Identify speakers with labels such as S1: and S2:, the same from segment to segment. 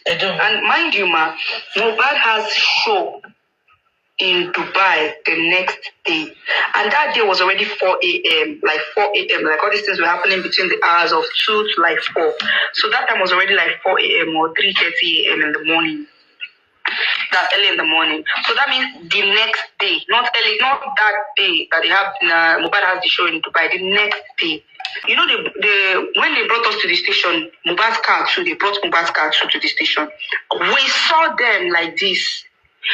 S1: And mind you, ma, Mohbad has show in Dubai the next day. And that day was already 4 a.m., like 4 a.m., like all these things were happening between the hours of 2 to like 4. So that time was already like 4 a.m. or 3:30 a.m. in the morning. That early in the morning. So that means the next day, not that day that they have, Mohbad has the show in Dubai, the next day. You know, when they brought us to the station, Mohbad's car too, they brought Mohbad's car too to the station. We saw them like this.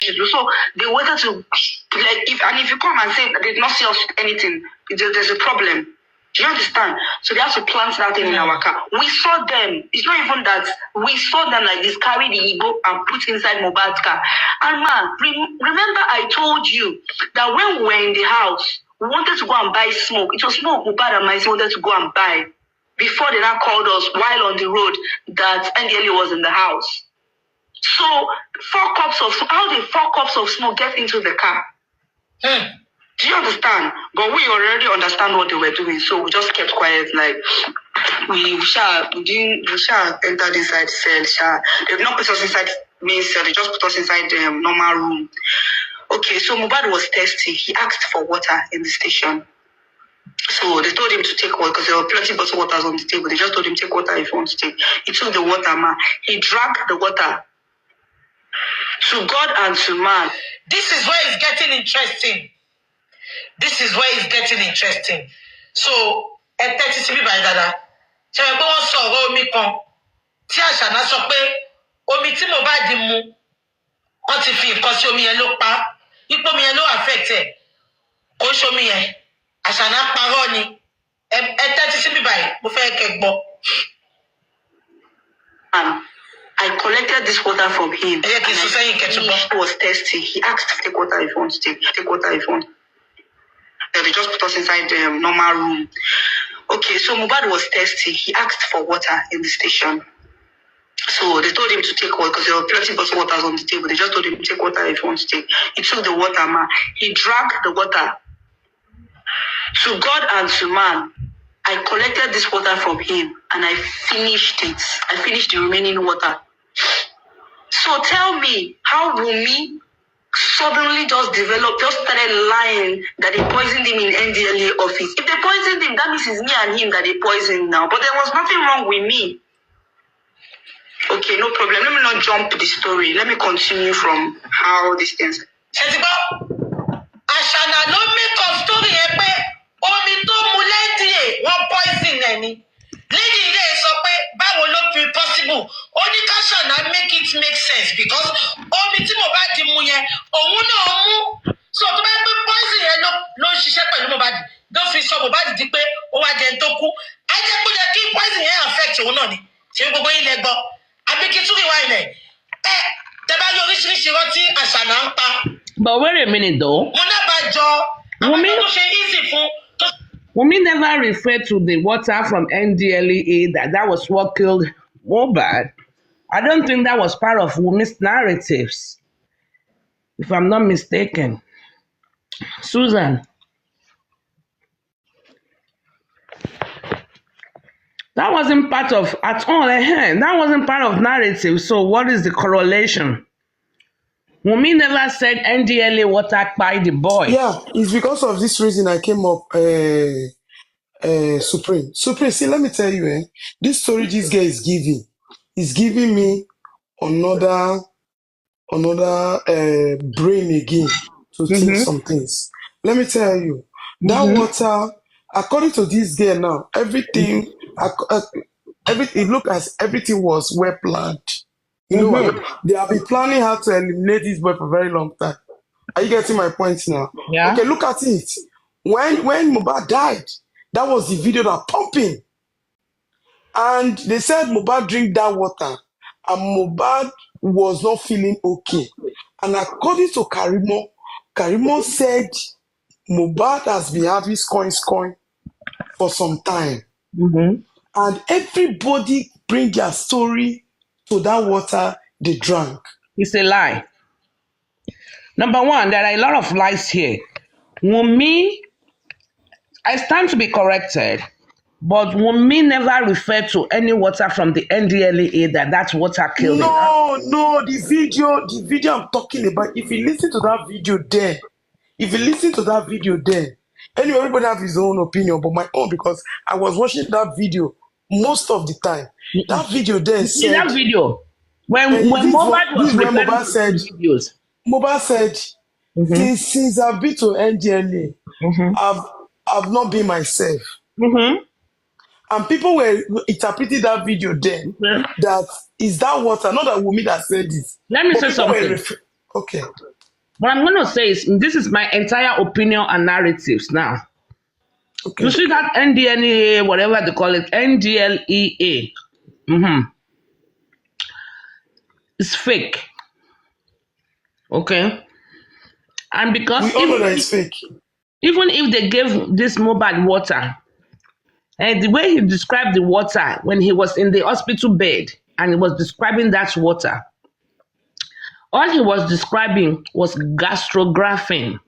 S1: So they wanted to, like, if you come and say they did not see us anything, there's a problem. Do you understand? So they have to plant that thing in our car. We saw them. It's not even that. We saw them like this, carry the ego and put inside Mohbad's car. And man, remember I told you that when we were in the house, we wanted to go and buy smoke. It was smoke Mohbad and myself wanted to go and buy before they now called us while on the road that NDLE was in the house. So how did 4 cups of smoke get into the car? Do you understand? But we already understand what they were doing, so we just kept quiet. Like we didn't enter inside cell. They've not put us inside main cell. They just put us inside the normal room. Okay, so Mohbad was thirsty. He asked for water in the station. So they told him to take water because there were plenty of bottled waters on the table. They just told him take water if you want to take. He took the water, man. He drank the water. To God and to man.
S2: This is where it's getting interesting. So, ẹ̀tẹ́tí sí bíbá ìdàdà. Ṣé ẹ pé wọ́n sọ ọ̀rọ̀ omi kan tí Àṣànà sọ pé omi tí Mohbad mu wọ́n ti fi nǹkan sí omi yẹn ló pa ipò omi yẹn ló affect ẹ̀ kò ṣe omi yẹn Àṣànà parọ́ ni ẹ̀tẹ́tí sí bíbá yìí mo fẹ́ kẹ́ gbọ́.
S1: I collected this water from him.
S2: He
S1: was thirsty. He asked to take water if you want to take water if you want. They just put us inside the normal room. Okay, so Mohbad was thirsty. He asked for water in the station. So they told him to take water because there were plenty of bottled waters on the table. They just told him to take water if you want to take. He took the water, man. He drank the water. To God and to man, I collected this water from him and I finished it. I finished the remaining water. So tell me, how Wunmi suddenly just started lying that they poisoned him in NDLA office. If they poisoned him, that means it's me and him that they poisoned now. But there was nothing wrong with me. Okay, no problem. Let me not jump the story. Let me continue from how these things.
S2: Àṣànà ló make up story ẹ pé omi tó mu lẹ́díẹ̀ wọ́n poison ẹni. Lẹ́yìn ilé sọ pé báwo ló fi possible ó ní káṣànà make it make sense because omi tí Mohbad mu yẹn òun náà mú so tó bá pé poison yẹn ló ń ṣiṣẹ́ pẹ̀lú Mohbad ló fi sọ Mohbad di pé ó wá jẹun tó kú á jẹ́ pé kí poison yẹn affect òun náà ni ṣé gbogbo yín lẹ gbọ́ àbí kí túrì wá ilẹ̀ tẹ bá ní oríṣiríṣi rántí Àṣànà ń pa.
S3: But wait a minute though.
S2: Mo náà bá jọ àwọn tó ṣe easy fún.
S3: Wunmi never referred to the water from NDLEA that was what killed Mohbad. I don't think that was part of Wunmi's narratives, if I'm not mistaken. Susan. That wasn't part of, at all, that wasn't part of narrative. So what is the correlation? Wunmi never said NDLA water by the boy.
S4: Yeah, it's because of this reason I came up, Supreme. Supreme, see, let me tell you, this story this guy is giving me another brain again to think some things. Let me tell you, that water, according to this girl now, everything, it looked as everything was well planned. You know what? They have been planning how to eliminate this boy for a very long time. Are you getting my point now?
S3: Yeah.
S4: Okay, look at it. When Mohbad died, that was the video that pumping. And they said Mohbad drink that water. And Mohbad was not feeling okay. And according to Karimo said Mohbad has been having coin for some time. And everybody bring their story to that water they drank.
S3: It's a lie. Number one, there are a lot of lies here. Wunmi, I stand to be corrected. But Wunmi never referred to any water from the NDLEA that water killed him.
S4: No, the video I'm talking about, if you listen to that video then, anyway, everybody have his own opinion, but my own, because I was watching that video most of the time. That video then
S3: In that
S4: said,
S3: video, when Mohbad was
S4: this is when
S3: referring
S4: Mohbad
S3: to
S4: said,
S3: the videos.
S4: since I've been to NDLA, I've not been myself. And people were interpreting that video then that is that water, not that Wunmi that said it.
S3: Let me say something.
S4: Okay.
S3: What I'm going to say is, this is my entire opinion and narratives now.
S4: Okay.
S3: You see that NDLEA, whatever they call it, NDLEA, it's fake. Okay? And because
S4: we all know that it's fake.
S3: Even if they gave this Mohbad water, and the way he described the water when he was in the hospital bed and he was describing that water, all he was describing was gastrographing.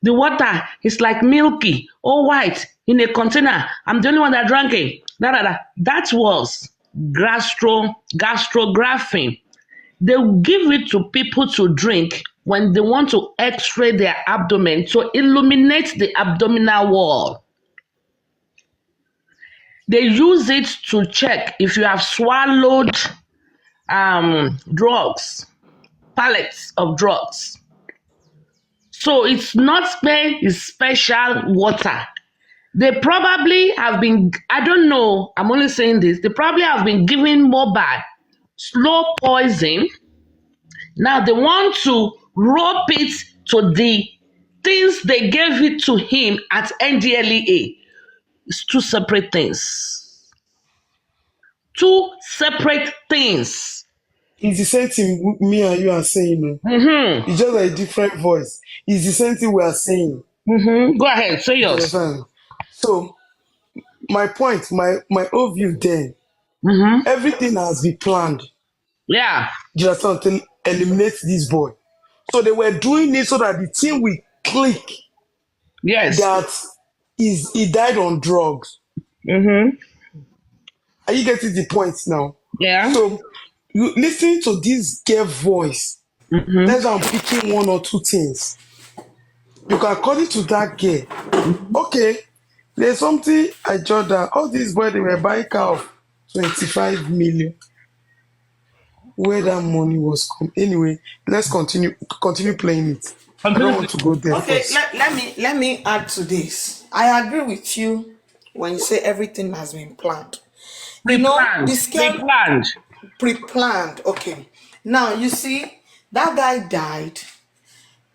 S3: The water is like milky, all white, in a container. I'm the only one that drank it. That was gastrographing. They give it to people to drink when they want to x-ray their abdomen to illuminate the abdominal wall. They use it to check if you have swallowed drugs, pallets of drugs. So it's not special water. They probably have been, I don't know, I'm only saying this, they probably have been giving Mohbad slow poison. Now they want to rope it to the things they gave it to him at NDLEA. It's two separate things. Two separate things.
S4: It's the same thing me and you are saying. It's just a different voice. It's the same thing we are saying.
S3: Go ahead, say yours.
S4: So, my point, my own view then, everything has been planned.
S3: Yeah.
S4: Just to eliminate this boy. So they were doing it so that the thing will click.
S3: Yes.
S4: That he died on drugs. Are you getting the point now?
S3: Yeah.
S4: So you listening to this girl voice, that's why I'm picking one or two things. Because according to that girl, okay, there's something I jotted down. All these boys, they were buying car of 25 million. Where that money was come. Anyway, let's continue playing it. I don't want to go there.
S2: Okay,
S4: first.
S2: let me add to this. I agree with you when you say everything has been planned. Pre-planned. Okay. Now you see, that guy died.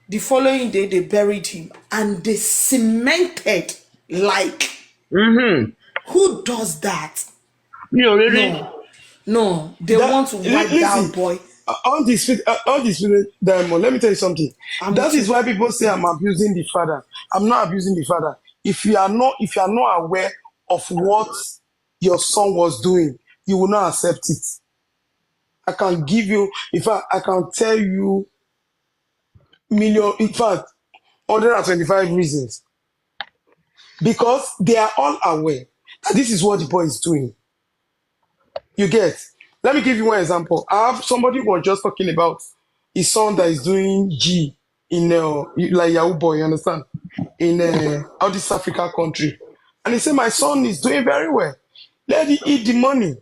S2: The following day they buried him and they cemented like. Who does that?
S3: You really?
S2: No, they want to wipe that boy.
S4: All this diamond, let me tell you something. That is why people say I'm abusing the father. I'm not abusing the father. If you are not aware of what your son was doing, you will not accept it. I can give you, in fact, I can tell you million, in fact, 125 reasons. Because they are all aware that this is what the boy is doing. You get? Let me give you one example. I have somebody who was just talking about his son that is doing G in like Yahoo boy, you understand? In all this Africa country. And he said, my son is doing very well. Let him eat the money.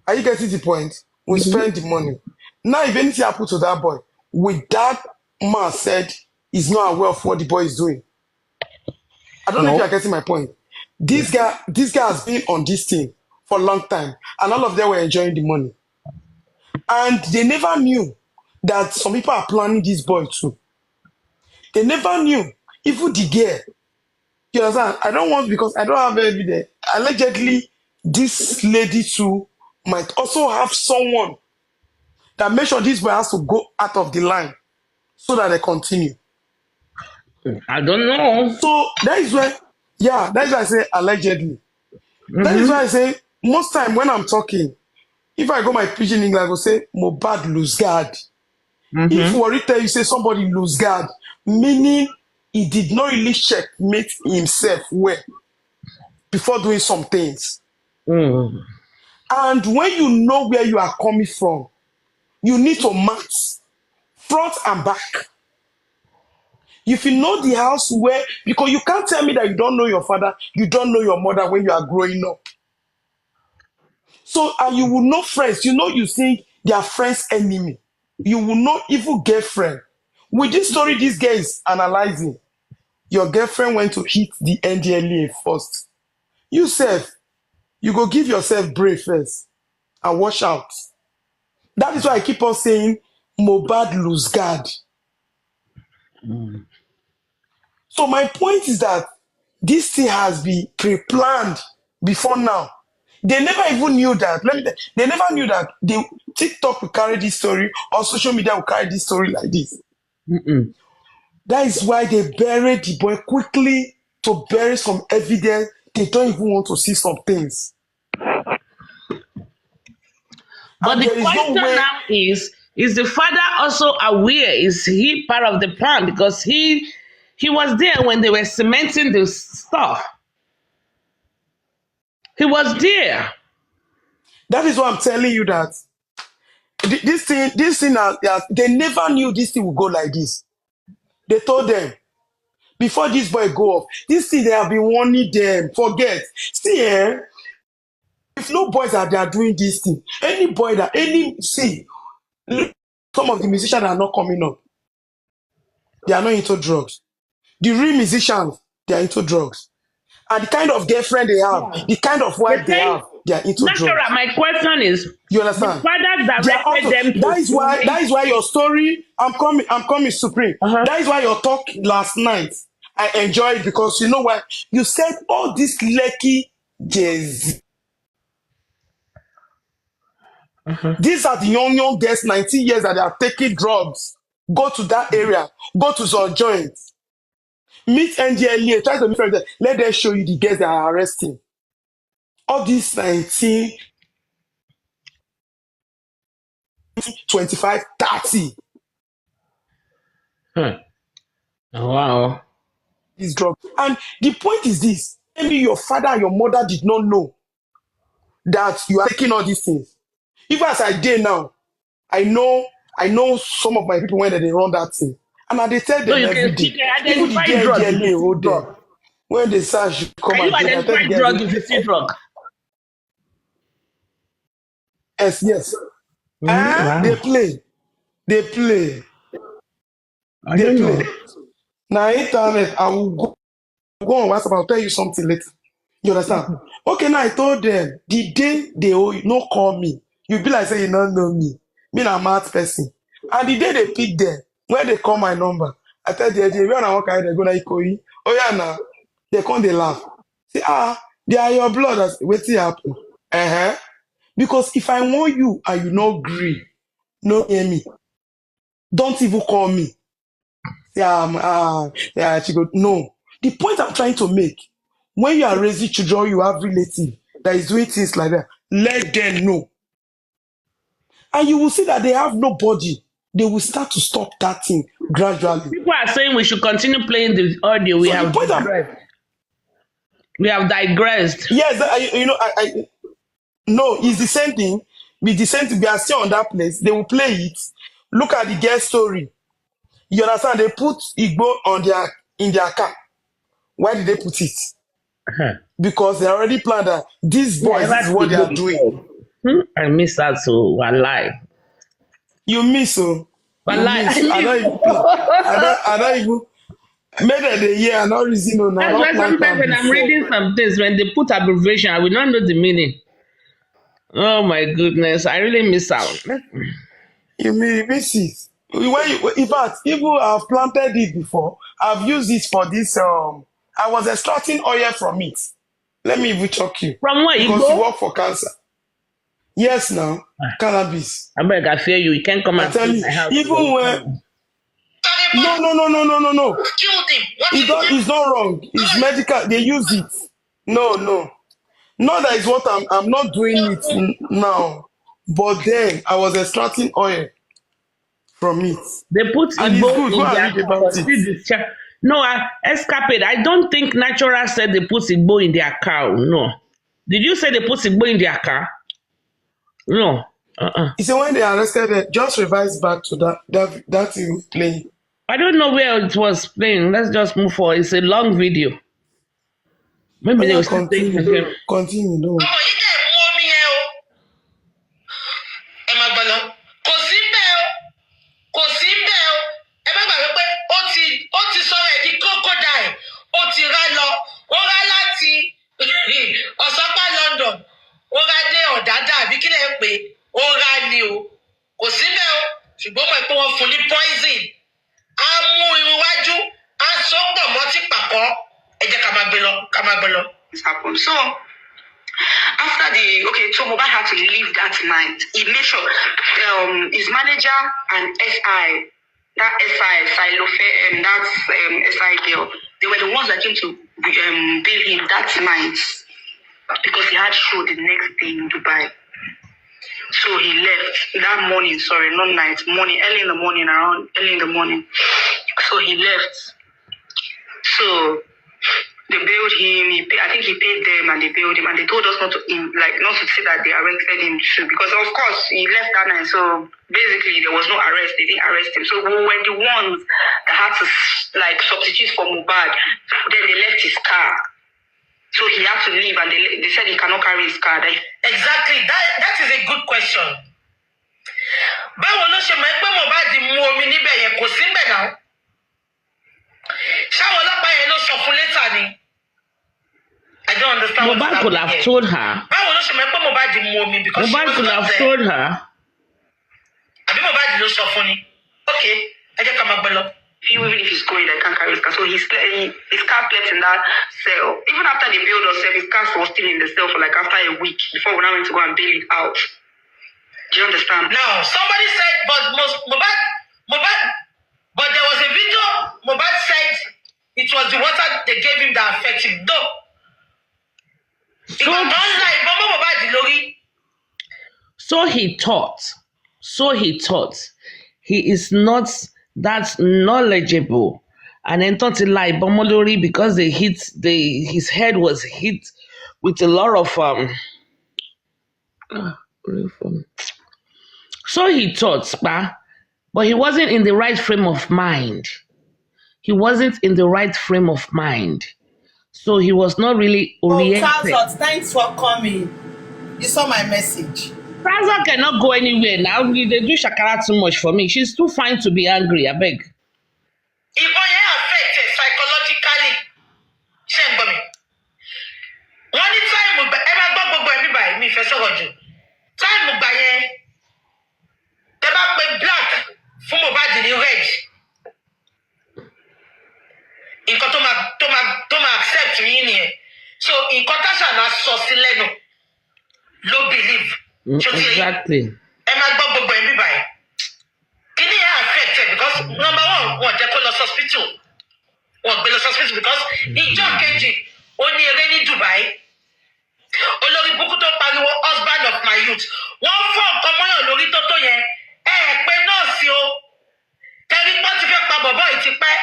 S4: Are you getting the point? We spend the money. Now, if anything happens to that boy, with that man said he's not aware of what the boy is doing. I don't know if you're getting my point. This guy has been on this thing for a long time, and all of them were enjoying the money. And they never knew that some people are planning this boy too. They never knew. Even the girl. You understand? I don't want, because I don't have evidence. Allegedly, this lady too might also have someone that makes sure this boy has to go out of the line so that they continue.
S3: I don't know.
S4: So that is why I say allegedly. That is why I say most time when I'm talking, if I go my pidgin English, I go say Mohbad lose guard. If Wari tell you say somebody lose guard, meaning he did not really checkmate himself well before doing some things.
S3: Mm.
S4: And when you know where you are coming from, you need to match front and back. If you know the house where, because you can't tell me that you don't know your father, you don't know your mother when you are growing up. So, and you will know friends. You know, you think they are friends' enemy. You will know evil girlfriend. With this story, this guy is analyzing. Your girlfriend went to hit the NDLA first. You self, you go give yourself brave first and watch out. That is why I keep on saying Mohbad lose guard. So my point is that this thing has been pre-planned before now. They never even knew that. They never knew that TikTok will carry this story or social media will carry this story like this.
S3: Mm-mm.
S4: That is why they buried the boy quickly to bury some evidence. They don't even want to see some things.
S3: But
S4: And
S3: the
S4: there is no
S3: question
S4: way.
S3: now is the father also aware? Is he part of the plan? Because he was there when they were cementing the stuff. He was there.
S4: That is why I'm telling you that this thing, they never knew this thing would go like this. They told them before this boy go off, this thing they have been warning them. Forget. See, if no boys are there doing this thing, any boy that some of the musicians are not coming up. They are not into drugs. The real musicians, they are into drugs. And the kind of girlfriend they have, the kind of wife they have, they are into
S3: Natural.
S4: drugs.
S3: My question is,
S4: You understand?
S3: the father
S4: They are
S3: directed
S4: also,
S3: them to
S4: that is why your story, I'm coming supreme.
S3: Uh-huh.
S4: That is why your talk last night, I enjoyed because you know what? You said all this lecky jazz. These are the young girls, 19 years that they are taking drugs. Go to that area, go to some joints. Meet NDLA, try to meet friends. Let them show you the girls that are arresting. All these 19, 25, 30.
S3: Wow.
S4: This drug. And the point is this. Maybe your father and your mother did not know that you are taking all these things. Even as I did now, I know some of my people when they run that thing. And I they tell them
S3: So you
S4: every
S3: can
S4: day. Even the
S3: identify
S4: day
S3: drug if
S4: NDLA
S3: you
S4: hold
S3: see
S4: them.
S3: drug.
S4: When they search, come
S3: Can you
S4: again. I tell the
S3: identify drug if you
S4: guys,
S3: see drug?
S4: yes.
S3: Wow.
S4: They play.
S3: I don't know.
S4: Now internet, I will go on WhatsApp. I'll tell you something later. You understand? Okay, now I told them the day they no call me, you be like say you don't know me. Me na mad person. And the day they pick them, when they call my number, I tell them, when I walk out, they go like Ikoyi. Oh yeah, now they come, they laugh. Say, they are your blood. I say, what's happen? Because if I want you and you no agree, no hear me, don't even call me. Yeah, she go, no. The point I'm trying to make, when you are raising children, you have relative that is doing things like that, let them know. And you will see that they have nobody. They will start to stop that thing gradually.
S3: People are saying we should continue playing the audio.
S4: So the point
S3: We have digressed.
S4: yes, no, it's the same thing. It's the same thing. We are still on that place. They will play it. Look at the girl story. You understand? They put Igbo in their car. Why did they put it? Because they already planned that these boys, this is what they are doing.
S3: I miss that so I lie.
S4: You miss so.
S3: But
S4: You miss. I don't even play. I don't even. Maybe the year I'm not reason on.
S3: That's why sometimes when I'm reading some things, when they put abbreviation, I will not know the meaning. Oh my goodness, I really miss out.
S4: You miss it. In fact, even I've planted it before. I've used it for this. I was extracting oil from it. Let me even choke you.
S3: From where you
S4: Because
S3: go?
S4: you work for cancer. Yes, now cannabis.
S3: I beg, I fear you. You can't come
S4: I
S3: and
S4: tell you,
S3: my house.
S4: even when no.
S2: Who killed him?
S4: It's not wrong. It's medical. They use it. No. No, that is what I'm not doing it now. But then I was extracting oil from it.
S3: They put
S4: And it's
S3: Igbo
S4: good. Go
S3: in
S4: and
S3: their
S4: read
S3: car,
S4: about
S3: but
S4: it.
S3: still No, escapade. I don't think Natural said they put Igbo in their car. No. Did you say they put Igbo in their car? No.
S4: He said when they arrested her, just revise back to that thing playing.
S3: I don't know where it was playing. Let's just move forward. It's a long video. Maybe they will still take
S4: Continue.
S3: again.
S4: Continue, no.
S2: ọmọ yìí dẹ̀ mú omi yẹn o ẹ máa gbọ́ lọ kò sí bẹ́ẹ̀ o kò sí bẹ́ẹ̀ o ẹ má gbàgbé pé ó ti sọ̀rọ̀ ẹ̀ di crocodile ó ti rá lọ ó rá láti ọ̀sánpá London ó rá dé ọ̀dádá àbí kílẹ̀ ń pè ó rá ni o kò sí bẹ́ẹ̀ o ṣùgbọ́n mọ̀ pé wọ́n fún ní poison á mú irun wájú á sọ pọ̀ mọ́ tí pàkọ́ ẹ jẹ́ ká máa gbé lọ.
S1: This happened. So after so Mohbad had to leave that night. He made sure his manager and SI, that SI, Silofe, that's SI girl, they were the ones that came to bail him that night because he had show the next day in Dubai. So he left that morning, not night, early in the morning. So he left. So they bailed him. I think he paid them, and they bailed him, and they told us not to say that they arrested him too, because of course he left that night. So basically, there was no arrest. They didn't arrest him. So we were the ones that had to substitute for Mohbad. Then they left his car. So he had to leave, and they said he cannot carry his car.
S2: Exactly. That is a good question. Báwo ló ṣe mọ̀ pé Mohbad mú omi níbẹ̀ yẹn kò sí ńbẹ̀ náà? Ṣáwọn ọlọ́pàá yẹn ló sọ fún létà ni? I don't understand.
S3: Mohbad could have told her.
S2: Báwo ló ṣe mọ̀ pé Mohbad mú omi because
S3: Mohbad could have told her.
S2: Àbí Mohbad ló sọ fún ni? Okay, ẹ jẹ́ ká máa gbé lọ.
S1: Even if he's going, I can't carry his car. So his car slept in that cell. Even after they bailed us, his car was still in the cell for after a week before we now went to go and bail it out. Do you understand?
S2: Now, somebody said, but Mohbad, but there was a video, Mohbad said it was the water they gave him that affected him. No.
S3: So he thought. He is not that knowledgeable. And then thought like Bomolori because his head was hit with a lot of so he thought, but he wasn't in the right frame of mind. So he was not really oriented.
S5: Tazos, thanks for coming. You saw my message.
S3: Tazos cannot go anywhere now. They do Shakara too much for me. She's too fine to be angry, I beg.
S2: Ìbọn yẹn affected psychologically. Ṣé ń gbọ́ mi? Wọ́n ní táìmù ẹ máa gbọ́ gbogbo ẹ̀mí báyìí mi ìfẹ́ sọ̀rọ̀ jù. Táìmù gbà yẹn tẹ bá pe black fún Mohbad ní red. Nǹkan tó máa accept yín nìyẹn. So nǹkan táṣà náà sọ sí lẹ́nu ló believe.
S3: Exactly.
S2: Ẹ máa gbọ́ gbogbo ẹ̀mí báyìí. Kini yẹn affected because number one wọ́n jẹ́ kó lọ hospital. Wọ́n gbé lọ hospital because ìjọ kejì ó ní eré ní Dubai. Olórí burúkú tó pariwo husband of my youth. Wọ́n fọ́ nǹkan mọ́yàn lórí tótó yẹn. Pé nọ́ọ̀sì o. Kẹ́rí pọ́n ti fẹ́ pa bọ̀bọ́ yìí ti pẹ́.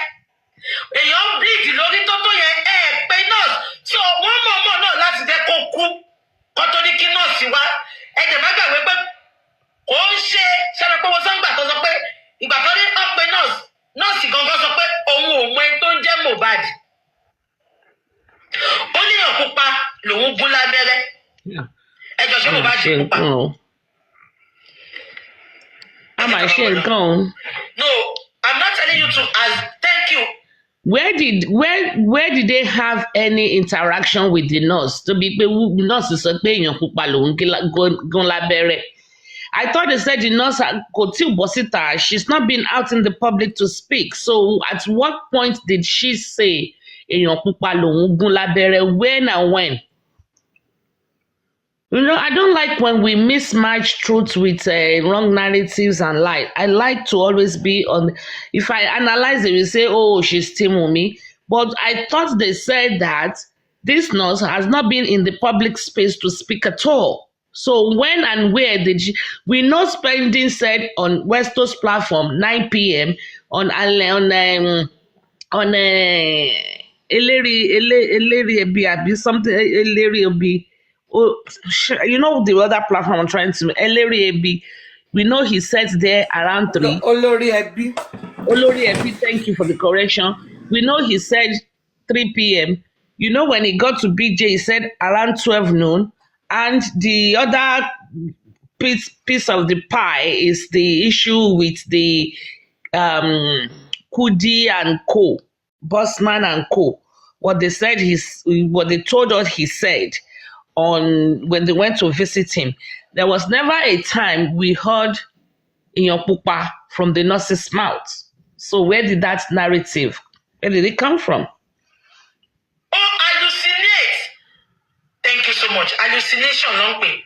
S2: Èèyàn ń bleed lórí tótó yẹn. Pé nọ́ọ̀sì. So wọ́n mọ̀ náà láti jẹ́ kó kú. Kó tó ní kí nọ́ọ̀sì wá. Ẹ̀jẹ̀ má gbàgbé pé ó ń ṣe ṣẹlẹ̀ pé wọ́n sọ́ngbà tó sọ pé ìgbà tó ní ọ̀pẹ nọ́ọ̀sì gangan sọ pé òun ò mọ ẹni tó ń jẹ́ Mohbad. Ó níyàn pupa lòun gún lábẹ́rẹ́. Ẹjọ́ ṣé Mohbad pupa? No, I'm not telling you to thank you.
S3: Where did they have any interaction with the nurse? To be nurse sọ pé èèyàn pupa lòun gún lábẹ́rẹ́. I thought they said the nurse she's not been out in the public to speak. So at what point did she say èèyàn pupa lòun gún lábẹ́rẹ́? When and when? I don't like when we mismatch truth with wrong narratives and lie. I like to always be on. If I analyze it, we say, oh, she's Timumi. But I thought they said that this nurse has not been in the public space to speak at all. So when and where did she? We know Spending said on Westo's platform 9 p.m. on on Eleri Ebi, something Eleri Ebi. Oh, you know the other platform I'm trying to Eleri Ebi. We know he sets there around 3.
S5: Olórí ẹbí.
S3: Olori Ebi, thank you for the correction. We know he said 3 p.m. You know when he got to BJ, he said around 12 noon. And the other piece of the pie is the issue with the Kudi and Co, Bossman and Co. What they told us he said on when they went to visit him. There was never a time we heard in your pupa from the nurse's mouth. So where did that narrative? Where did it come from?
S2: Oh, hallucinate. Thank you so much. Hallucination, long way.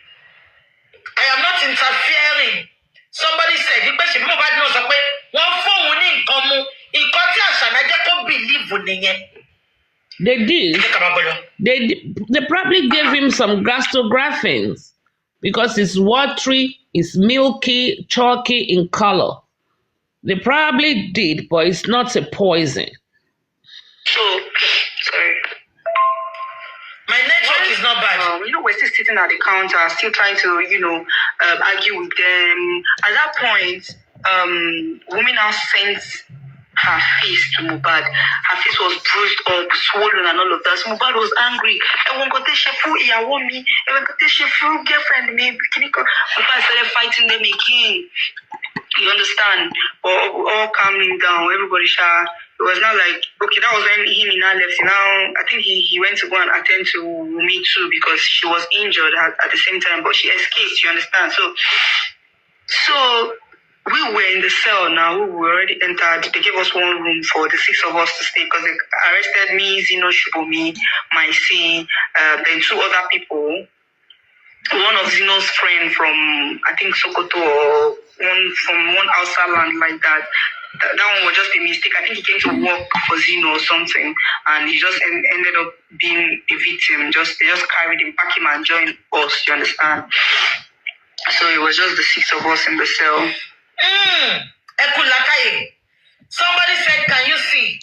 S2: I am not interfering. Somebody said, "You bet you nobody knows a way. One phone in common. In contact, and I just believe in it."
S3: They did. They probably gave him some gastrografins because it's watery, it's milky, chalky in color. They probably did, but it's not a poison.
S1: So, sorry.
S2: My network is not bad.
S1: We're still sitting at the counter, still trying to, argue with them. At that point, woman now sent her face to Mohbad. Her face was bruised up, swollen, and all of that. So Mohbad was angry. Everyone got me. Everyone got girlfriend me. Mohbad started fighting them again. You understand? All calming down. Everybody it was not like, okay, that was when he now left. Now, I think he went to go and attend to me too because she was injured at the same time, but she escaped, you understand? So we were in the cell now. We were already entered. They gave us one room for the 6 of us to stay because they arrested me, Zino Shubomi, Maisi, then 2 other people. One of Zino's friend from, I think, Sokoto, or one from one outside land like that. That one was just a mistake. I think he came to work for Zino or something, and he just ended up being a victim. They just carried him, packed him, and joined us. You understand? So it was just the 6 of us in the cell.
S2: Somebody said, "Can you see?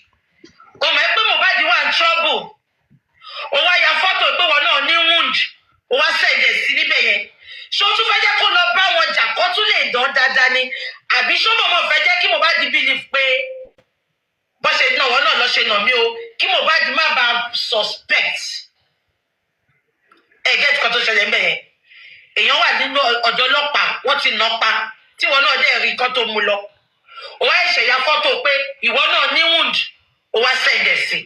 S2: Oh, my Mohbad, you are in trouble. Oh, why your photo? Oh, no, new wound. Oh, I said this. See the so to fẹ́ jẹ́ kó lọ bá wọn jà kó tún lè dán dáadáa ni àbí ṣó mọ̀mọ́ fẹ́ jẹ́ kí Mohbad believe pé bó ṣe náà wọ́n náà lọ ṣe nà mí o kí Mohbad má bàa suspect get kan tó ṣẹlẹ̀ ń bẹ̀ yẹn èèyàn wà nínú ọ̀dọ̀ ọlọ́pàá wọ́n ti nà pa tí wọn náà dẹ̀ rí kan tó mú lọ ó wá ìṣẹ̀yà fọ́tò pé ìwọ náà ní wound ó wá sẹ́ndẹ̀ sí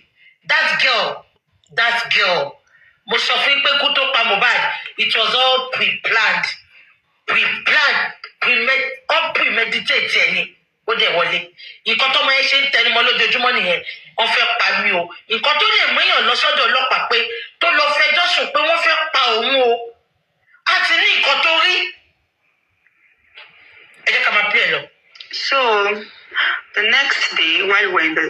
S2: that girl mo sọ fún pé kú tó pa Mohbad it was all pre-planned premeditated ẹni ó dẹ̀ wọlé nǹkan tó mọ ẹ ṣe ń tẹnumọ́ lójoojúmọ́ nìyẹn wọ́n fẹ́ pa mí o nǹkan tó lè mú èèyàn lọ sọ́dọ̀ ọlọ́pàá pé tó lọ fẹjọ́ sùn pé wọ́n fẹ́ pa òun o á ti ní nǹkan tó rí ẹ jẹ́ ká máa pè é lọ.
S1: So the next day, while we're in the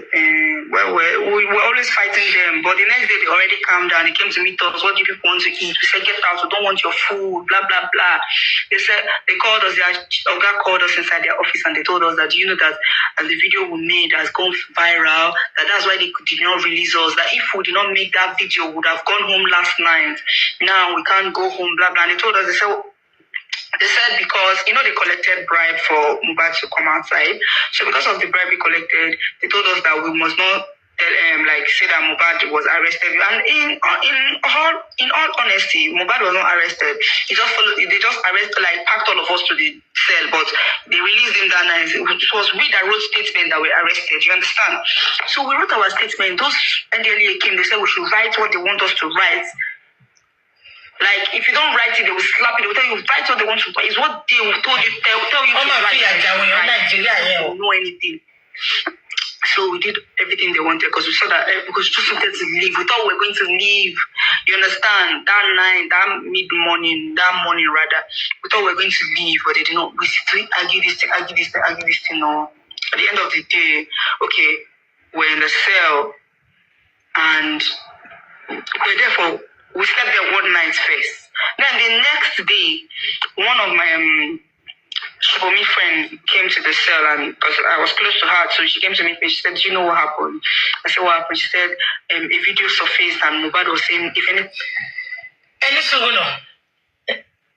S1: we were always fighting them, but the next day they already calmed down. They came to meet us. What do you people want to eat? We said, get out. We don't want your food. Blah blah blah. They called us. Their Oga called us inside their office and they told us that, you know, that as the video we made has gone viral, that's why they did not release us. That if we did not make that video, we would have gone home last night. Now we can't go home. Blah blah. And they told us. They said because, they collected bribe for Mohbad to come outside. So because of the bribe we collected, they told us that we must not say that Mohbad was arrested. And in all honesty, Mohbad was not arrested. They just arrested, packed all of us to the cell, but they released him that night. It was we that wrote statement that were arrested, you understand? So we wrote our statement. Those NDLEA came, they said we should write what they want us to write. If you don't write it, they will slap it. They will tell you, write what they want to write. It's what they will tell you to write. They don't know anything. So we did everything they wanted because we saw that, because we just wanted to leave. We thought we were going to leave. You understand? That night, that morning rather, we thought we were going to leave, but they did not. We still argue this thing. No. At the end of the day, okay, we're in the cell and we're there for. We slept there one night first. Then the next day, one of my Shibomi friend came to the cell, and because I was close to her, so she came to me and she said, "Do you know what happened?" I said, "What happened?" She said, "A video surfaced and Mohbad was saying, if any."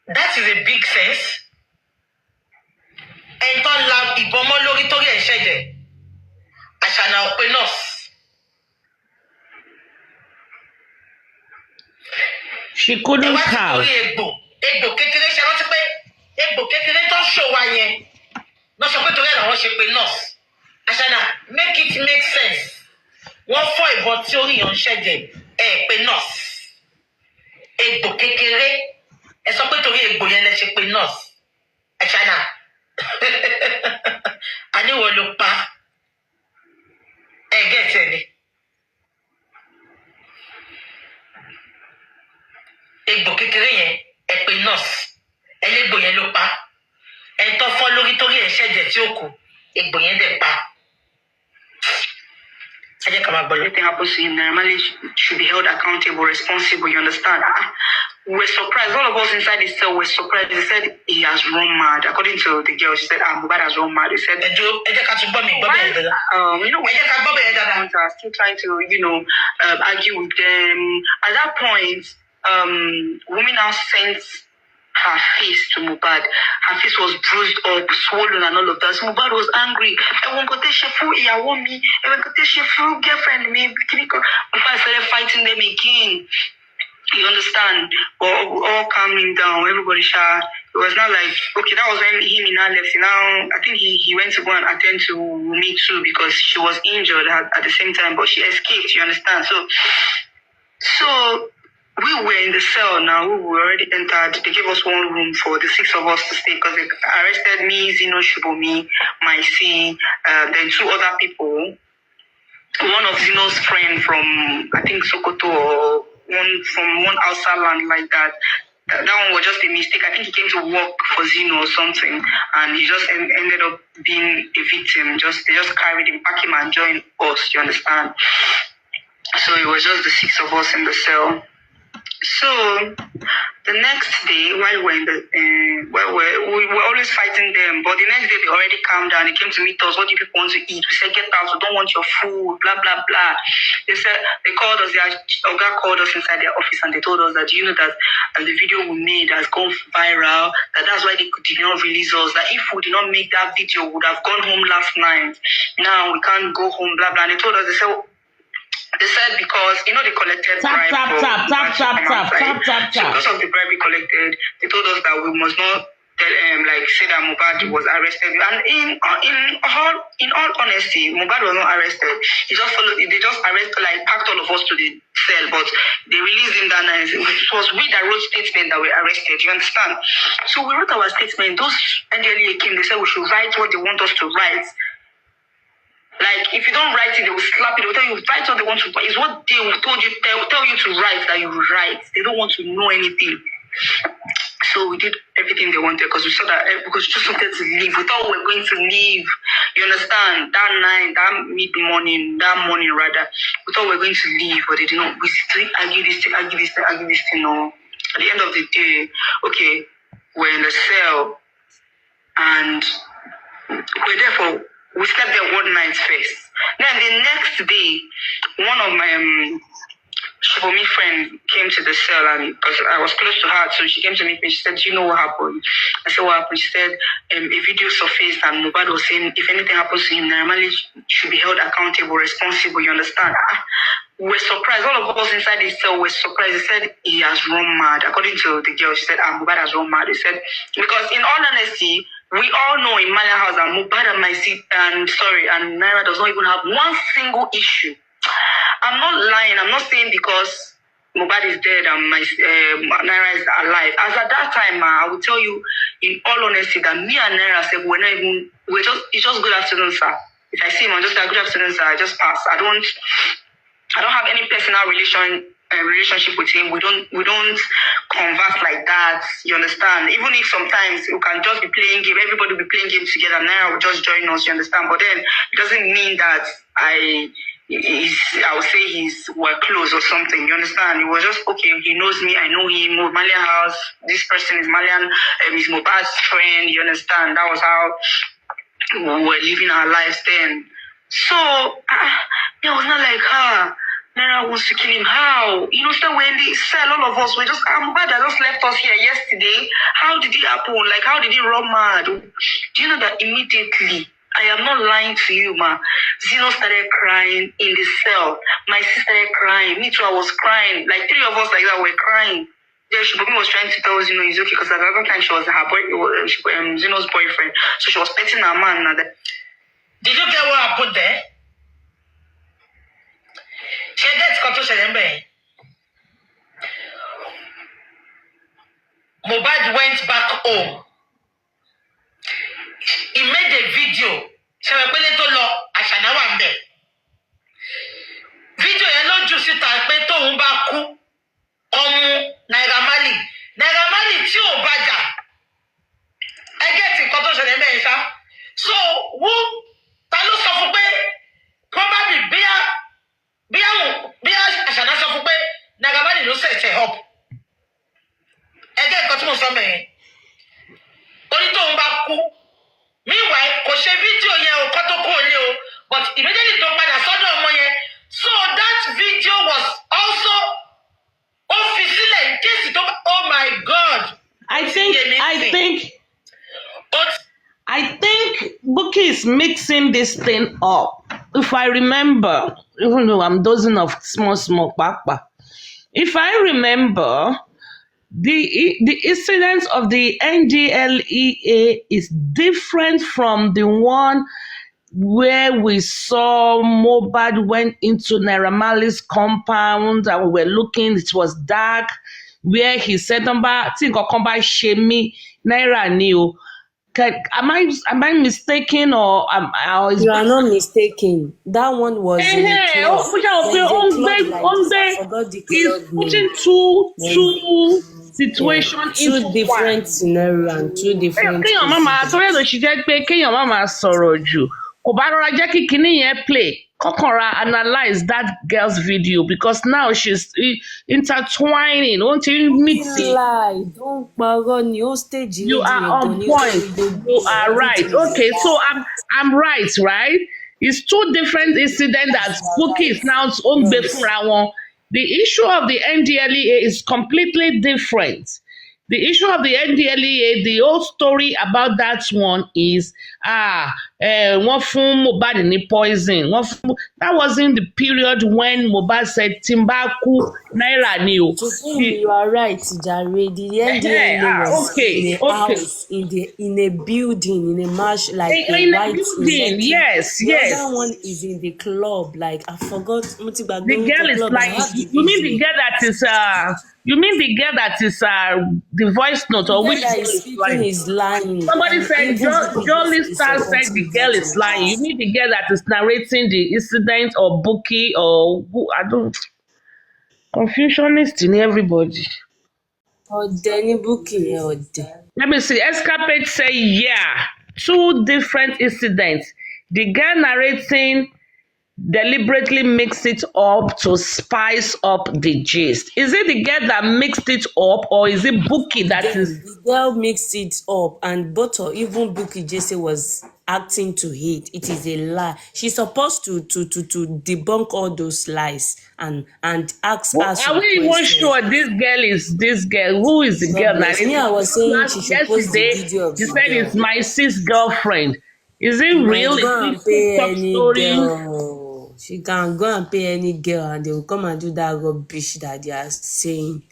S2: That is a big sense. And don't love the bomb lórí torí ẹ̀ ṣẹ̀jẹ̀. Àṣànà òpè nọ́ọ̀sì.
S3: She couldn't count.
S2: Egbò kékeré ṣe rántí pé egbò kékeré tó ń ṣòwò yẹn lọ sọ pé torí ẹ̀ làwọn ṣe pé nọ́ọ̀sì. Àṣànà make it make sense. Wọ́n fọ́ ìbọn tí orí yàn ń ṣẹ̀jẹ̀ pé nọ́ọ̀sì. Egbò kékeré ẹ sọ pé torí egbò yẹn lẹ ṣe pé nọ́ọ̀sì. Àṣànà àníwọ̀ ló pa gẹ̀ẹ́sẹ̀ ni. Egbò kékeré yẹn pé nọ́ọ̀sì. Elégbò yẹn ló pa. Ẹ tó fọ́ lórí torí ẹ̀ ṣẹ̀jẹ̀ tí ó kù. Egbò yẹn dẹ̀ pa.
S1: Anything happens to him, normally should be held accountable, responsible, you understand? We were surprised. All of us inside the cell were surprised. They said he has run mad. According to the girl, she said, Mohbad has run mad. They said, you know, are still trying to, argue with them. At that point, women now sent her face to Mohbad. Her face was bruised up, swollen, and all of that. So Mohbad was angry. Girlfriend me. Mohbad started fighting them again. You understand? All calming down. Everybody it was not like, okay, that was when he now left. Now, I think he went to go and attend to me too because she was injured at the same time, but she escaped, you understand? So we were in the cell now. We were already entered. They gave us one room for the 6 of us to stay because they arrested me, Zino, Shibomi, Maisi, then 2 other people. One of Zino's friend from, I think, Sokoto, or from one outside land like that. That one was just a mistake. I think he came to work for Zino or something, and he just ended up being a victim. They just carried him, packed him, and joined us. You understand? So it was just the 6 of us in the cell. So the next day, while we were always fighting them, but the next day they already calmed down. They came to meet us. What do you people want to eat? We said, get out. We don't want your food. Blah blah blah. They called us. Oga called us inside their office and they told us that, you know, that the video we made has gone viral. That's why they did not release us. That if we did not make that video, we would have gone home last night. Now we can't go home. Blah blah. And they told us. They said because, they collected bribe.
S3: Tap.
S1: So because of the bribe we collected, they told us that we must not say that Mohbad was arrested. And in all honesty, Mohbad was not arrested. They just arrested, packed all of us to the cell, but they released him that night. It was we that wrote statement that we arrested, you understand? So we wrote our statement. Those NDLEA came, they said we should write what they want us to write. If you don't write it, they will slap it. They will tell you, write what they want to write. It's what they will tell you to write that you write. They don't want to know anything. So we did everything they wanted because we saw that, because we just wanted to leave. We thought we were going to leave. You understand? That night, that morning, we thought we were going to leave, but they did not. We still argue this thing. No. At the end of the day, okay, we're in the cell and we slept there one night first. Then the next day, one of my Shibomi friend came to the cell, and because I was close to her, so she came to me and she said, "Do you know what happened?" I said, "What happened?" She said, a video surfaced and Mohbad was saying, if anything happens to him, normally should be held accountable, responsible, you understand? We were surprised. All of us inside the cell were surprised. They said he has run mad. According to the girl, she said, Mohbad has run mad. They said, because in all honesty, we all know in Malian house that Mohbad and Naira does not even have one single issue. I'm not lying. I'm not saying because Mohbad is dead and Naira is alive. As at that time, I will tell you in all honesty that me and Naira said it's just good afternoon, sir. If I see him, I'm just like, good afternoon, sir. I just pass. I don't have any personal relationship with him. We don't converse like that. You understand? Even if sometimes we can just be playing game, everybody will be playing games together. Naira will just join us. You understand? But then it doesn't mean that I I would say we're close or something. You understand? It was just okay. He knows me. I know him. Malian house. This person is Malian. He's Mohbad's friend. You understand? That was how we were living our lives then. So I was not like her. Naira wants to kill him. How? You know, so when they sell, all of us were just, Mohbad just left us here yesterday. How did it happen? Like, how did he run mad? Do you know that immediately? I am not lying to you, ma. Zeno started crying in the cell. My sister started crying. Me too, I was crying. Like 3 of us like that were crying. Yeah, Bukky was trying to tell Zeno it's okay because at that time she was Zeno's boyfriend. So she was petting her man.
S2: Did you get what happened there? She gets got to say Mohbad went back home. He made a video. Ṣé wọ́n pélé tó lọ àṣàná wà ń bẹ̀. Video yẹn ló jù síta pé tóun bá kú ọmú Naira Marley. Naira Marley tí ò bá jà. Ẹ gẹ́tì nǹkan tó ṣẹlẹ̀ mẹ́rin ṣá. So ta ló sọ fún pé probably bí àṣàná sọ fún pé Naira Marley ló ṣẹ̀ṣẹ̀ up. Ẹ gẹ́tì nǹkan tí mo sọ mẹ́rin. Orí tóun bá kú. Meanwhile, kò ṣe fídíò yẹn ò kọ́ tó kúrò ní o, but immediately tó padà sọ́dọ̀ ọmọ yẹn. So that video was also ó fi sílẹ̀ in case tó bá, oh my God.
S3: I think Bukky is mixing this thing up. If I remember, even though I'm dozing of small papa, if I remember, the incident of the NDLEA is different from the one where we saw Mohbad went into Naira Marley's compound and we were looking, it was dark, where he said, think of come by Shemi Naira New. Am I mistaken or
S6: you are not mistaken? That one was in the club.
S3: He's putting two situations into
S6: different scenarios and two different.
S3: Kéèyàn má máa torí ẹ̀ ló ṣe jẹ́ pé kéèyàn má máa sọ̀rọ̀ jù kò bá rọra jẹ́ kí kinní yẹn play kọ́kànra analyse that girl's video because now she's intertwining ó ti mixing.
S6: Don't parọ́ ni ó stage.
S3: You are on point. You are right. Okay, so I'm right? It's two different incidents that Bukky is now on fúnra wọn. The issue of the NDLEA is completely different. The issue of the NDLEA, the whole story about that one is wọ́n fún Mohbad ní poison. That was in the period when Mohbad said Timbaku Naira ni o.
S6: You are right, Jare. The NDLEA was in a house, in a building, in a marsh, like
S3: in a building. Yes.
S6: The other one is in the club. Like I forgot. The
S3: girl is like. You mean the girl that is You mean the girl that is the voice note or which girl
S6: is lying?
S3: Somebody said Jolie Star said the girl is lying. You mean the girl that is narrating the incident or Bukky or who? I don't. Confusionist in everybody.
S6: Bukky.
S3: Let me see. Escapade say yeah. 2 different incidents. The girl narrating deliberately mix it up to spice up the gist. Is it the girl that mixed it up or is it Bukky that is?
S6: The girl mixed it up and even Bukky Jesse was acting to it. It is a lie. She's supposed to debunk all those lies and ask us.
S3: Are we even sure this girl is this girl? Who is the girl?
S6: Me, I was saying she should post the video of
S3: she said girl. It's my sis girlfriend. Is it real? Is it story?
S6: She can go and pay any girl and they will come and do that rubbish that they are saying.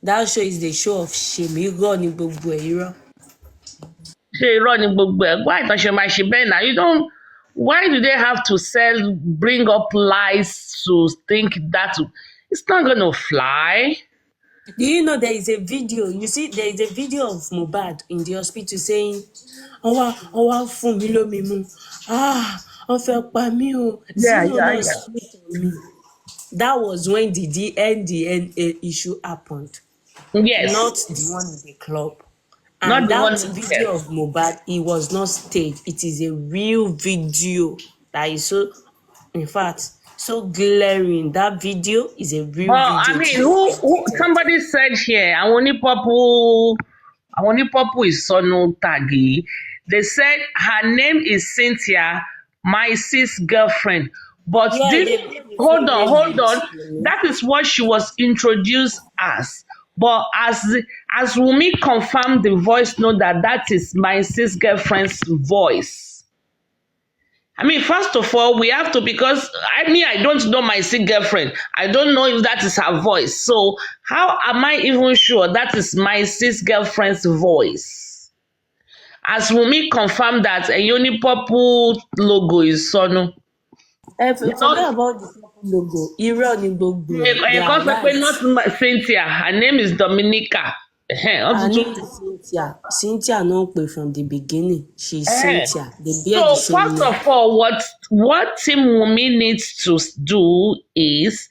S6: That show is the show of shame. You go on Gbogbo.
S3: Why don't you make now? You don't. Why do they have to bring up lies to think that it's not gonna fly?
S6: Do you know there is a video? You see, there is a video of Mohbad in the hospital saying, "Oh, fún mi lómi mu. Yeah. That was when the NDNA issue happened.
S3: Yes.
S6: Not the one in the club. And that video of Mohbad, it was not staged. It is a real video that is so. In fact, so glaring. That video is a real
S3: Well, I
S6: video
S3: mean,
S6: to be
S3: who
S6: edited.
S3: somebody said here, I only Papu is Sonu Tagi. They said her name is Cynthia, my sis girlfriend. But
S6: Yeah,
S3: this,
S6: they've been
S3: hold
S6: referring
S3: on.
S6: with me.
S3: That is what she was introduced as. But as Wumi confirmed the voice note that is my sis girlfriend's voice. I mean, first of all, we have to, because I don't know my sick girlfriend. I don't know if that is her voice. So how am I even sure that is my sis girlfriend's voice? As Wumi confirmed that a Unipopu logo is Sonu.
S6: Forget about the logo. Irọ́ ni gbogbo ẹ̀. They are right.
S3: Not Cynthia. Her name is Dominica.
S6: Her name is Cynthia. Cynthia no pay from the beginning. She's Cynthia. They bear the
S3: So
S6: same
S3: first
S6: name.
S3: of all, what Team Wumi needs to do is,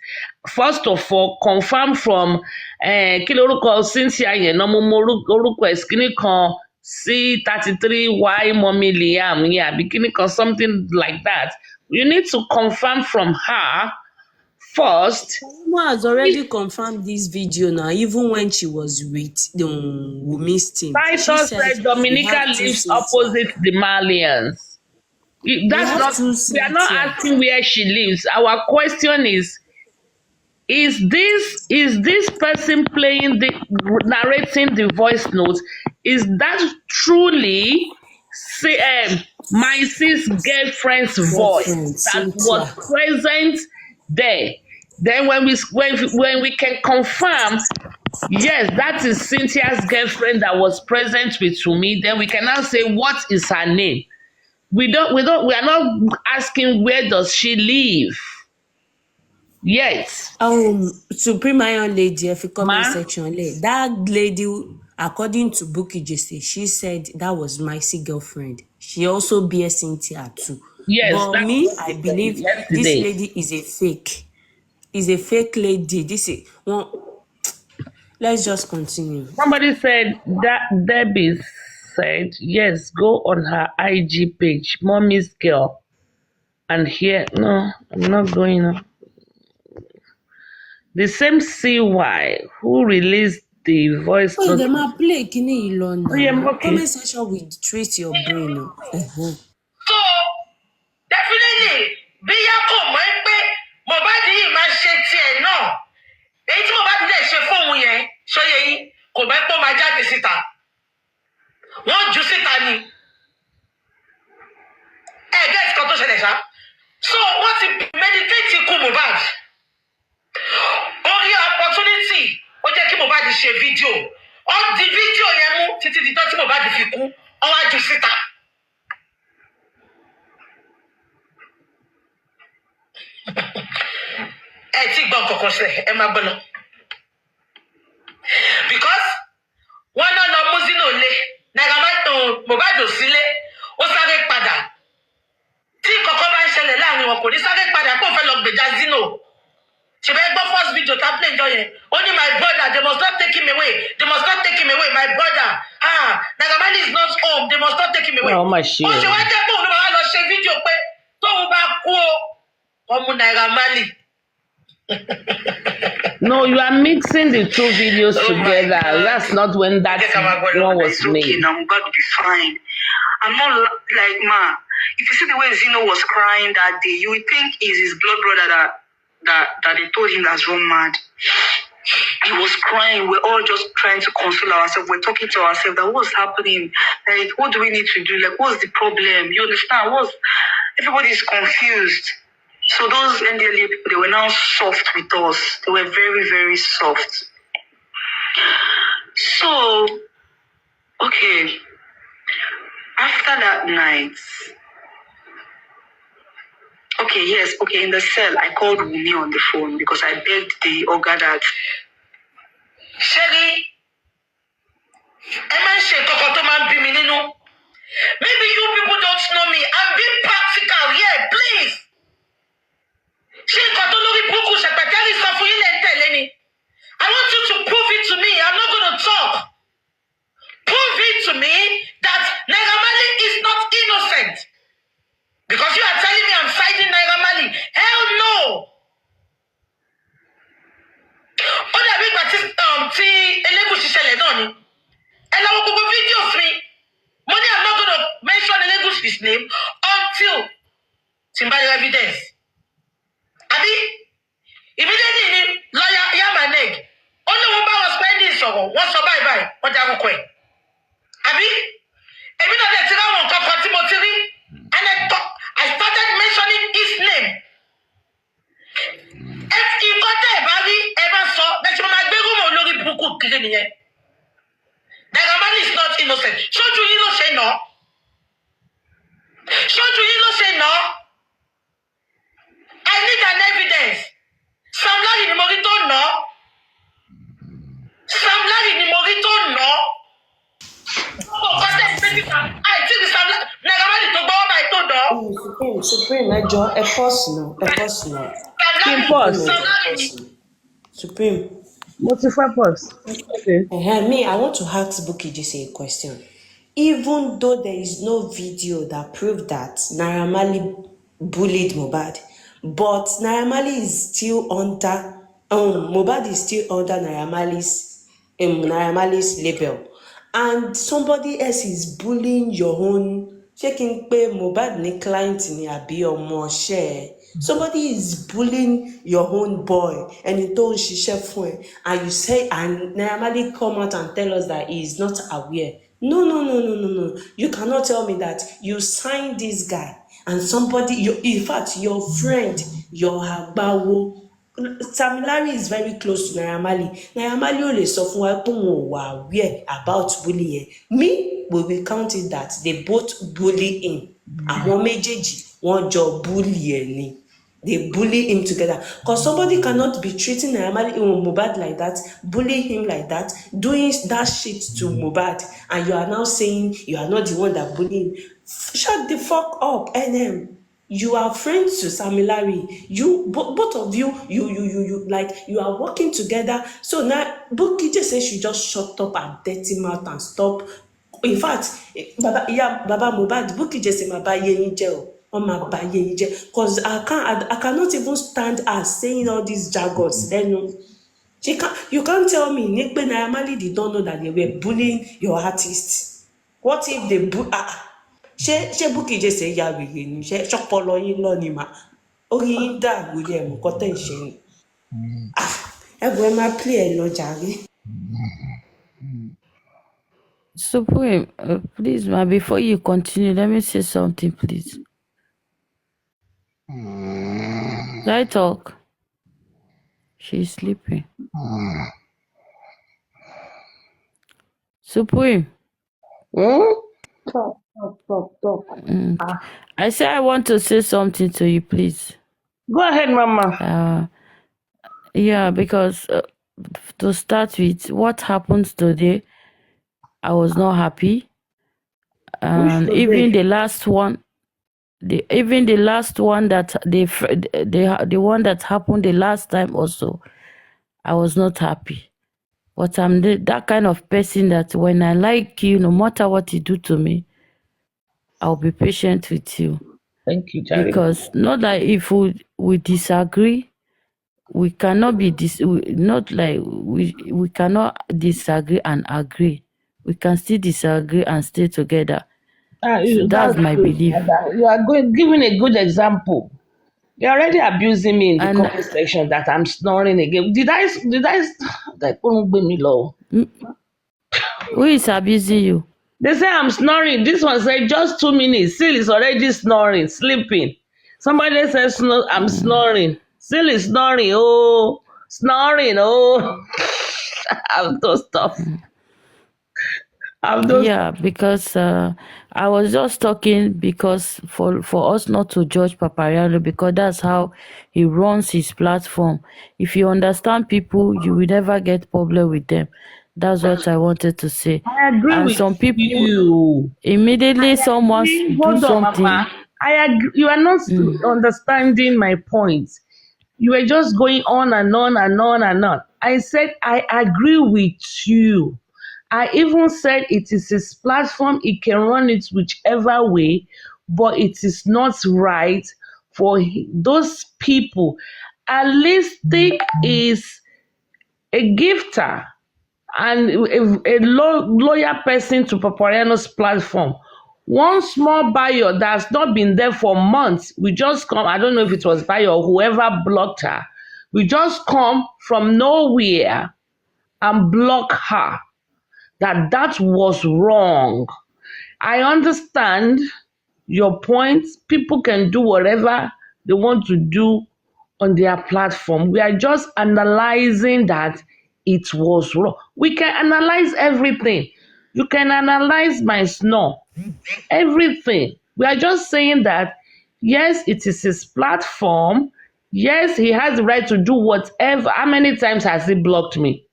S3: first of all, confirm from kí lorúkọ Cynthia yẹn náà, mo orúkọ ẹ̀ kíní kan C33Y Mommy Liam yẹn àbí kíní kan something like that. You need to confirm from her first.
S6: Salima has already confirmed this video now, even when she was with the Wumi's team.
S3: Titus said Dominica lives opposite the Malians. We are not asking where she lives. Our question is this person narrating the voice note, is that truly my sis girlfriend's voice that was present there? Then when we can confirm, yes, that is Cynthia's girlfriend that was present with Wumi, then we can now say what is her name. We are not asking where does she live. Yes.
S6: Supreme Iron Lady, if you comment section, that lady, according to Bukky Jesse, she said that was my girlfriend. She also bears Cynthia too.
S3: Yes.
S6: But I believe this lady is a fake. Is a fake lady. Let's just continue.
S3: Somebody said that Debbie said, yes, go on her IG page, Mommy's Girl. And here, no, I'm not going on. The same CY who released the voice note.
S6: They might play Kini Ilona.
S3: Okay.
S6: Comment section will treat your brain.
S2: So, definitely, bí yá kò mọ̀ pé Mohbad yìí máa ṣe tiẹ̀ náà. Èyí tí Mohbad dẹ̀ ṣe fóun yẹn, ṣóyè yín, kò mọ̀ pé ó máa jáde síta. Wọ́n jù síta ni. Gẹ́tì kan tó ṣẹlẹ̀ ṣá. So, wọ́n ti meditate ikú Mohbad. Orí opportunity, ó jẹ́ kí Mohbad ṣe fídíò. Ó di fídíò yẹn mú títí di tó tí Mohbad fi kú. Ó wá jù síta. Tí gbọ́n kọ̀ọ̀kan sílẹ̀, ẹ máa gbọ́ lọ. Because wọ́n náà lọ mú Zino lé, Mohbad ò sílé, ó sáré padà. Tí kọ̀ọ̀kan bá ń ṣẹlẹ̀ láàrin wọn, kò ní sáré padà kó fẹ́ lọ gbèjà Zino. Ṣé bẹ́ẹ̀ gbọ́ first video tá play jọ yẹn? Ó ní my brother, they must not take him away. They must not take him away, my brother. Naira Marley is not home, they must not take him away.
S3: Oh, my shit.
S2: Ó ṣe wá jẹ́ pé òun ló máa lọ ṣe fídíò pé tóun bá kú o, ọmọ Naira Marley.
S3: No, you are mixing the two videos together. That's not when that one was made.
S1: Okay, now I'm going to be fine. I'm not like, ma. If you see the way Zino was crying that day, you would think it's his blood brother that they told him that's run mad. He was crying. We're all just trying to console ourselves. We're talking to ourselves that what's happening? Like, what do we need to do? Like, what's the problem? You understand? Everybody's confused. So those NDLA people, they were now soft with us. They were very, very soft. So, okay. After that night, in the cell, I called Wumi on the phone because I begged the Oga that,
S2: Sherry, maybe you people don't know me. I'm being practical here, please. I want you to prove it to me. I'm not going to talk. Prove it to me that Naira Marley is not innocent. Because you are telling me I'm fighting Naira Marley. Hell no. tarnish his name until Timbali evidence. Abi, immediately ni lawyer Yamaneg, only one was spending so what's so bye, what I will quit. Abi, even though they tell one Timothy, and I started mentioning his name. If you got there, Bobby, ever saw that you might be going to look Bukky killing here. Nagamali is not innocent. Should you innocent no? Should you innocent no? I need an evidence. Sam Larry ni Morito no. Sam Larry ni Morito no. I think Sam Nagamali to go by to no.
S6: Supreme, a personal.
S3: Kim pause.
S6: Supreme.
S3: Multi-purpose. Okay.
S6: Me, I want to ask Bukky just a question. Even though there is no video that proved that Naira Marley bullied Mohbad, but Naira Marley is still under Mohbad is still under Naira Marley's label, and somebody else is bullying your own. Checking pé Mohbad ní client ni àbí ọmọ ṣẹ́. Somebody is bullying your own boy ẹni tó ń ṣiṣẹ́ fún ẹ, and you say, and Naira Marley come out and tell us that he is not aware. No. You cannot tell me that you signed this guy and somebody, in fact, your friend, your agbawo. Samilari is very close to Naira Marley. Naira Marley ò lè sọ fún wa pé òun ò wà aware about bullying. Me, we will count it that they both bully him. Àwọn méjèèjì wọ́n jọ bully ẹ̀ ni. They bully him together. Because somebody cannot be treating Naira Marley Mohbad like that, bullying him like that, doing that shit to Mohbad, and you are now saying you are not the one that bullying him. Shut the fuck up, NM. You are friends to Samilari. You both of you, like you are working together. So now Bukky just says you just shut up and dirty mouth and stop. In fact, Baba Mohbad, Bukky just say my ba ye jail. Because I cannot even stand as saying all these jargons. Then you can't tell me Nick Naira Marley did not know that they were bullying your artists. What if they ṣé Bukky jẹ́ ṣe ya wèrè ni ṣe ṣọpọlọ yín lọ ni mà orí yín dà wèrè ẹ̀ mọ̀kọ́ tẹ̀ ṣe ni ẹ̀bùn ẹ máa play ẹ̀ lọ jàre.
S7: Supreme, please, ma, before you continue, let me say something, please. Can I talk? She's sleeping. Supreme.
S3: Talk.
S7: I say I want to say something to you, please.
S3: Go ahead, Mama.
S7: Yeah, because to start with, what happened today, I was not happy. And even the last one, the one that happened the last time also, I was not happy. But I'm that kind of person that when I like you, no matter what you do to me, I'll be patient with you.
S3: Thank you, Jerry.
S7: Because not that if we disagree, we cannot be we cannot disagree and agree. We can still disagree and stay together. So that's my belief.
S3: You are giving a good example. You're already abusing me in the comment section that I'm snoring again. Did I
S7: Who is abusing you?
S3: They say I'm snoring. This one said just 2 minutes. Still is already snoring, sleeping. Somebody says I'm snoring. Still is snoring. Oh, snoring. Oh, I'm those stuff.
S7: Yeah, because I was just talking because for us not to judge Papariano, because that's how he runs his platform. If you understand people, you will never get problem with them. That's what I wanted to say.
S3: I agree
S7: and
S3: with
S7: some people
S3: you.
S7: Immediately someone do something.
S3: Mama. I agree. You are not understanding my point. You were just going on and on and on and on. I said I agree with you. I even said it is his platform. He can run it whichever way, but it is not right for those people. At least think is a gifter and a loyal person to Papariano's platform. One small buyer that's not been there for months, we just come, I don't know if it was buyer or whoever blocked her, we just come from nowhere and block her. That was wrong. I understand your point. People can do whatever they want to do on their platform. We are just analyzing that it was wrong. We can analyze everything. You can analyze my snore, everything. We are just saying that, yes, it is his platform. Yes, he has the right to do whatever. How many times has he blocked me?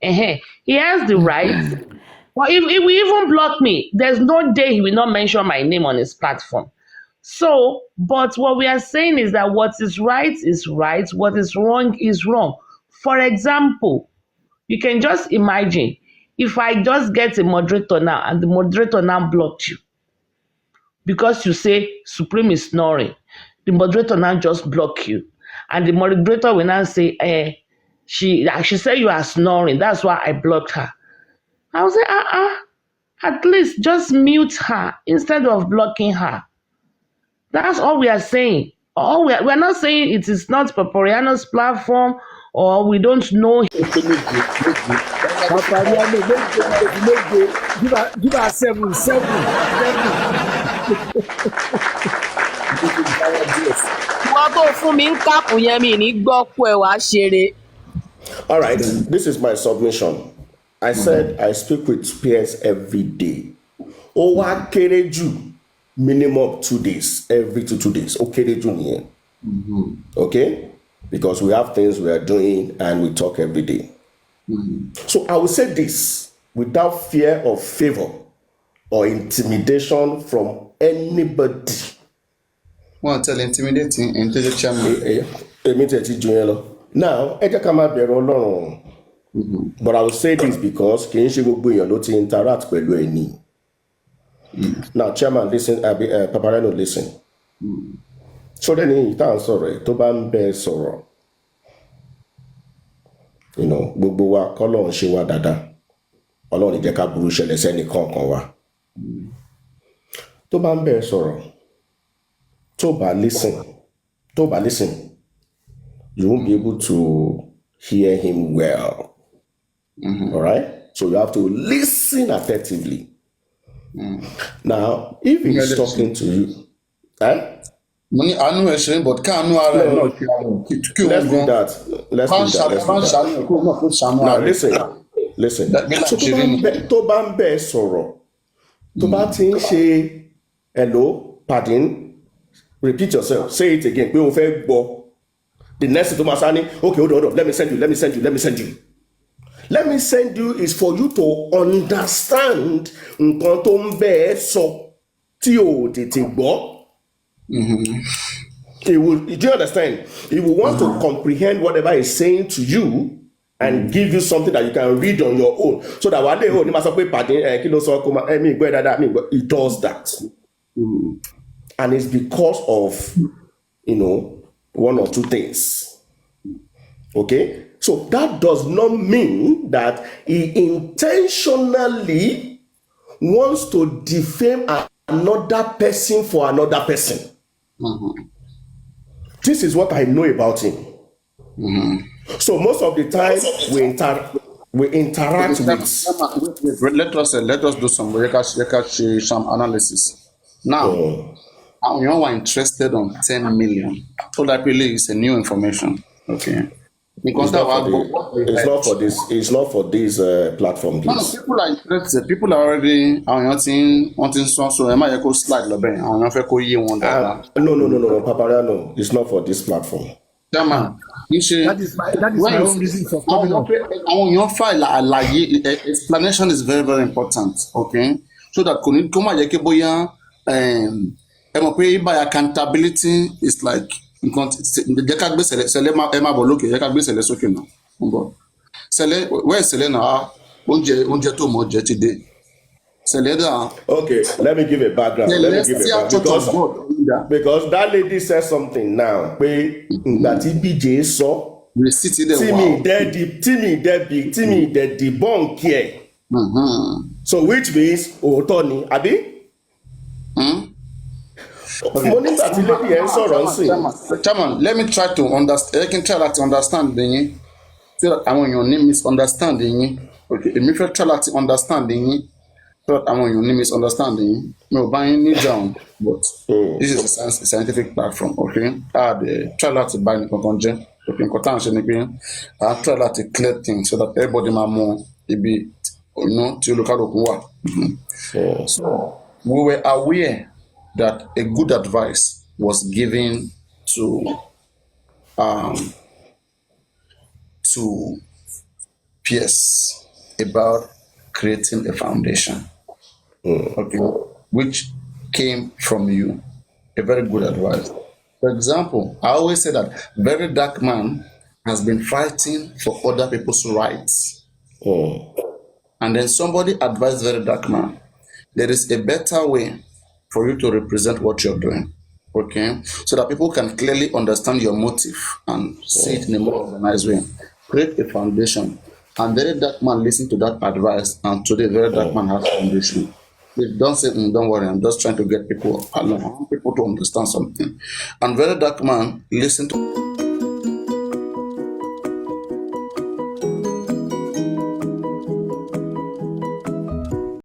S3: He has the right. Well, if he even block me, there's no day he will not mention my name on his platform. So, but what we are saying is that what is right, what is wrong is wrong. For example, you can just imagine if I just get a moderator now and the moderator now blocked you because you say Supreme is snoring. The moderator now just block you. And the moderator will now say, she said you are snoring. That's why I blocked her. I will say, at least just mute her instead of blocking her. That's all we are saying. We're not saying it is not Papariano's platform or we don't know.
S8: Give us seven.
S9: All right, this is my submission. I said I speak with peers every day. Owa kereju, minimum 2 days, every 2 days. Okay, okay? Because we have things we are doing and we talk every day. So I will say this without fear of favor or intimidation from anybody.
S10: Wọ́n tell intimidating chairman.
S9: Now, but I will say this because kì í ṣe gbogbo èèyàn ló ti interact pẹ̀lú ẹni. Now, chairman, listen, Paparano, listen. So then he tá à ń sọ̀rọ̀ ẹ̀ tó bá ń bẹ́ẹ̀ sọ̀rọ̀. Gbogbo wa kọ́lọ́run ṣe wá dáadáa. Ọlọ́run jẹ́ ká burú ṣẹlẹ̀ sẹ́ni kankan wa. Tó bá ń bẹ́ẹ̀ sọ̀rọ̀, tó bá listen, you won't be able to hear him well. All right? So you have to listen attentively. Now, if he's talking to you,
S10: but
S9: let's do that. Now, listen. Tó bá ń bẹ́ẹ̀ sọ̀rọ̀, tó bá ti ń ṣe hello, pardon, repeat yourself, say it again, pé o fẹ́ gbọ́. The next thing to Masani, okay, hold on, let me send you. Let me send you is for you to understand nǹkan tó ń bẹ́ẹ̀ sọ tí o tètè gbọ́. Do you understand? He will want to comprehend whatever he's saying to you and give you something that you can read on your own. So that one day, he does that. And it's because of, one or two things. Okay? So that does not mean that he intentionally wants to defame another person for another person. This is what I know about him. So most of the time we interact with.
S10: Let us do some analysis. Now, you are interested on 10 million. So that really is a new information. Okay. Because
S9: it's not for this platform.
S10: No, people are interested. People are already wanting so am I go slide no,
S9: Papariano, it's not for this platform.
S10: Chairman,
S8: that is my own reason for coming up.
S10: On your file, explanation is very, very important. Okay, so that by accountability is like where
S9: okay, let me give a background. Because that lady said something now. That BJ saw. Timmy debunk here. So which means Tony, Abi?
S10: Okay.
S9: Mo nígbà tí lady ẹ̀ ń sọ̀rọ̀ ń sìn.
S10: Chairman, let me try to understand. I can try to understand yín. So that àwọn èèyàn ní misunderstand yín. Okay, èmi fẹ́ try láti understand yín. So that àwọn èèyàn ní misunderstand yín. Mi ò bá yín ní down, but this is a scientific platform. Okay, try láti bá ẹnì kankan jẹ́. Okay, nǹkan tá à ń ṣe ni pé try láti clear things so that everybody máa mọ ibi tí olúkálùkù wà. So we were aware that a good advice was given to PS about creating a foundation, okay, which came from you, a very good advice. For example, I always say that Very Dark Man has been fighting for other people's rights. And then somebody advised Very Dark Man, there is a better way for you to represent what you're doing, okay? So that people can clearly understand your motive and see it in a more organized way. Create a foundation. And Very Dark Man listened to that advice, and today Very Dark Man has foundation. Please don't say, don't worry, I'm just trying to get people along. I want people to understand something. And Very Dark Man listened to